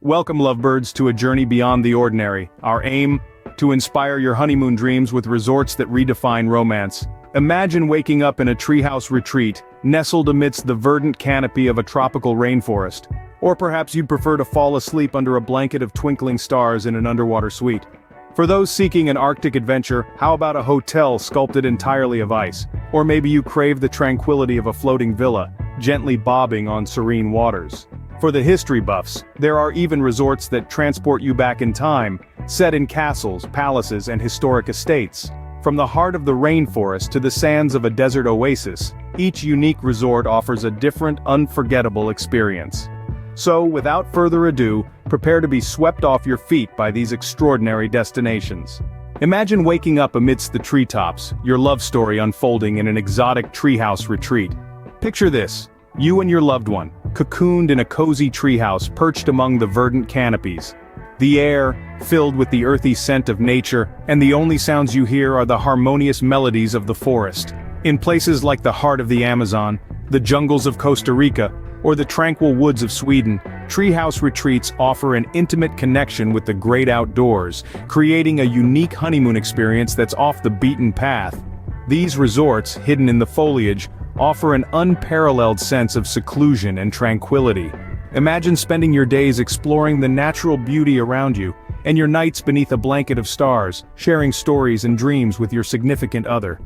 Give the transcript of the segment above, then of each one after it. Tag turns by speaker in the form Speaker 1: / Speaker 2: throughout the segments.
Speaker 1: Welcome, lovebirds, to a journey beyond the ordinary. Our aim? To inspire your honeymoon dreams with resorts that redefine romance. Imagine waking up in a treehouse retreat, nestled amidst the verdant canopy of a tropical rainforest. Or perhaps you'd prefer to fall asleep under a blanket of twinkling stars in an underwater suite. For those seeking an Arctic adventure, how about a hotel sculpted entirely of ice? Or maybe you crave the tranquility of a floating villa, gently bobbing on serene waters. For the history buffs, there are even resorts that transport you back in time, set in castles, palaces, and historic estates. From the heart of the rainforest to the sands of a desert oasis, each unique resort offers a different, unforgettable experience. So, without further ado, prepare to be swept off your feet by these extraordinary destinations. Imagine waking up amidst the treetops, your love story unfolding in an exotic treehouse retreat. Picture this: you and your loved one, cocooned in a cozy treehouse perched among the verdant canopies. The air, filled with the earthy scent of nature, and the only sounds you hear are the harmonious melodies of the forest. In places like the heart of the Amazon, the jungles of Costa Rica, or the tranquil woods of Sweden, treehouse retreats offer an intimate connection with the great outdoors, creating a unique honeymoon experience that's off the beaten path. These resorts, hidden in the foliage, offer an unparalleled sense of seclusion and tranquility. Imagine spending your days exploring the natural beauty around you, and your nights beneath a blanket of stars, sharing stories and dreams with your significant other.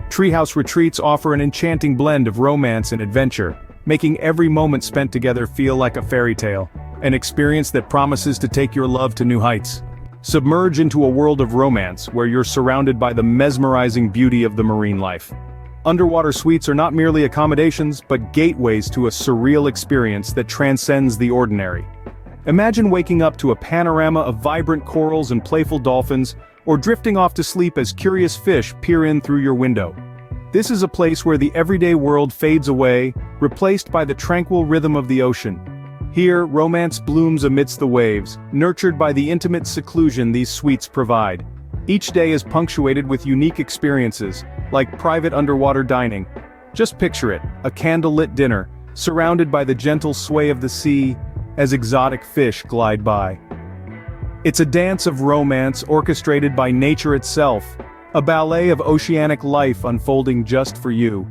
Speaker 1: Treehouse retreats offer an enchanting blend of romance and adventure, making every moment spent together feel like a fairy tale, an experience that promises to take your love to new heights. Submerge into a world of romance where you're surrounded by the mesmerizing beauty of the marine life. Underwater suites are not merely accommodations, but gateways to a surreal experience that transcends the ordinary. Imagine waking up to a panorama of vibrant corals and playful dolphins, or drifting off to sleep as curious fish peer in through your window. This is a place where the everyday world fades away, replaced by the tranquil rhythm of the ocean. Here, romance blooms amidst the waves, nurtured by the intimate seclusion these suites provide. Each day is punctuated with unique experiences, like private underwater dining. Just picture it, a candlelit dinner, surrounded by the gentle sway of the sea, as exotic fish glide by. It's a dance of romance orchestrated by nature itself, a ballet of oceanic life unfolding just for you.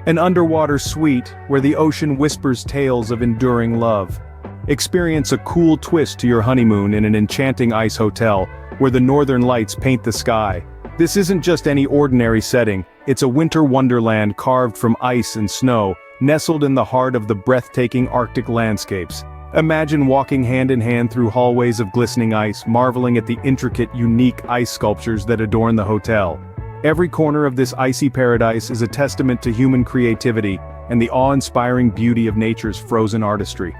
Speaker 1: An underwater suite where the ocean whispers tales of enduring love. Experience a cool twist to your honeymoon in an enchanting ice hotel, where the northern lights paint the sky. This isn't just any ordinary setting, it's a winter wonderland carved from ice and snow, nestled in the heart of the breathtaking Arctic landscapes. Imagine walking hand in hand through hallways of glistening ice, marveling at the intricate, unique ice sculptures that adorn the hotel. Every corner of this icy paradise is a testament to human creativity and the awe-inspiring beauty of nature's frozen artistry.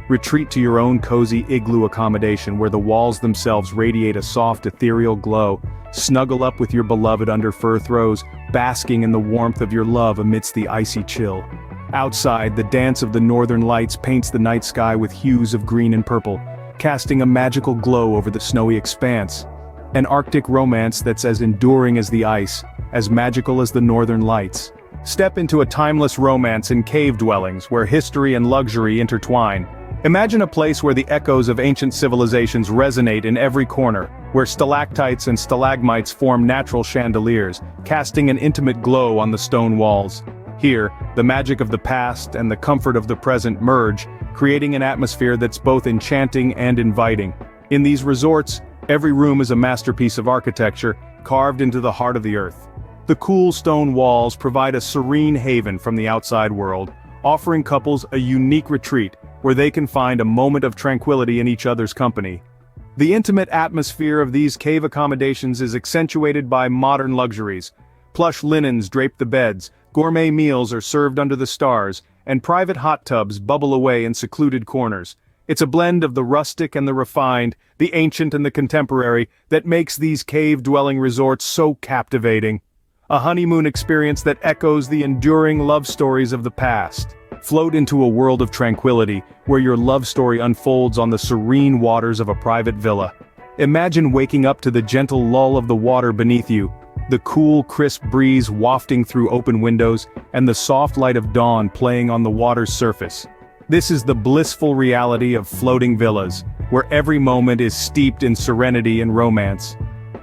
Speaker 1: Retreat to your own cozy igloo accommodation where the walls themselves radiate a soft, ethereal glow. Snuggle up with your beloved under fur throws, basking in the warmth of your love amidst the icy chill. Outside, the dance of the northern lights paints the night sky with hues of green and purple, casting a magical glow over the snowy expanse. An Arctic romance that's as enduring as the ice, as magical as the northern lights. Step into a timeless romance in cave dwellings where history and luxury intertwine. Imagine a place where the echoes of ancient civilizations resonate in every corner, where stalactites and stalagmites form natural chandeliers, casting an intimate glow on the stone walls. Here, the magic of the past and the comfort of the present merge, creating an atmosphere that's both enchanting and inviting. In these resorts, every room is a masterpiece of architecture, carved into the heart of the earth. The cool stone walls provide a serene haven from the outside world, offering couples a unique retreat where they can find a moment of tranquility in each other's company. The intimate atmosphere of these cave accommodations is accentuated by modern luxuries. Plush linens drape the beds, gourmet meals are served under the stars, and private hot tubs bubble away in secluded corners. It's a blend of the rustic and the refined, the ancient and the contemporary, that makes these cave-dwelling resorts so captivating. A honeymoon experience that echoes the enduring love stories of the past. Float into a world of tranquility, where your love story unfolds on the serene waters of a private villa. Imagine waking up to the gentle lull of the water beneath you, the cool, crisp breeze wafting through open windows, and the soft light of dawn playing on the water's surface. This is the blissful reality of floating villas, where every moment is steeped in serenity and romance.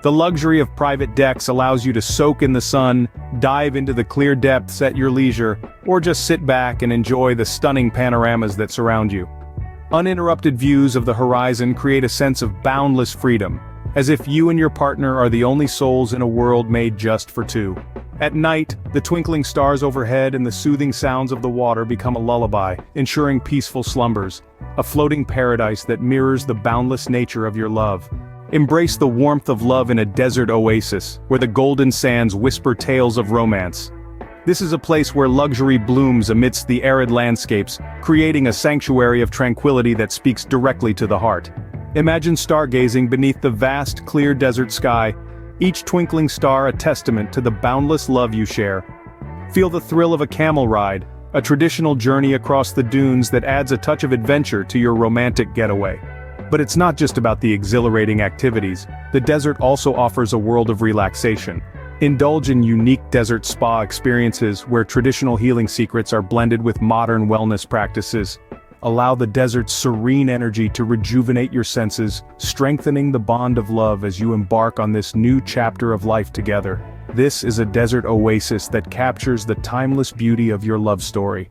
Speaker 1: The luxury of private decks allows you to soak in the sun, dive into the clear depths at your leisure, or just sit back and enjoy the stunning panoramas that surround you. Uninterrupted views of the horizon create a sense of boundless freedom, as if you and your partner are the only souls in a world made just for two. At night, the twinkling stars overhead and the soothing sounds of the water become a lullaby, ensuring peaceful slumbers, a floating paradise that mirrors the boundless nature of your love. Embrace the warmth of love in a desert oasis, where the golden sands whisper tales of romance. This is a place where luxury blooms amidst the arid landscapes, creating a sanctuary of tranquility that speaks directly to the heart. Imagine stargazing beneath the vast, clear desert sky, each twinkling star a testament to the boundless love you share. Feel the thrill of a camel ride, a traditional journey across the dunes that adds a touch of adventure to your romantic getaway. But it's not just about the exhilarating activities. The desert also offers a world of relaxation. Indulge in unique desert spa experiences where traditional healing secrets are blended with modern wellness practices. Allow the desert's serene energy to rejuvenate your senses, strengthening the bond of love as you embark on this new chapter of life together. This is a desert oasis that captures the timeless beauty of your love story.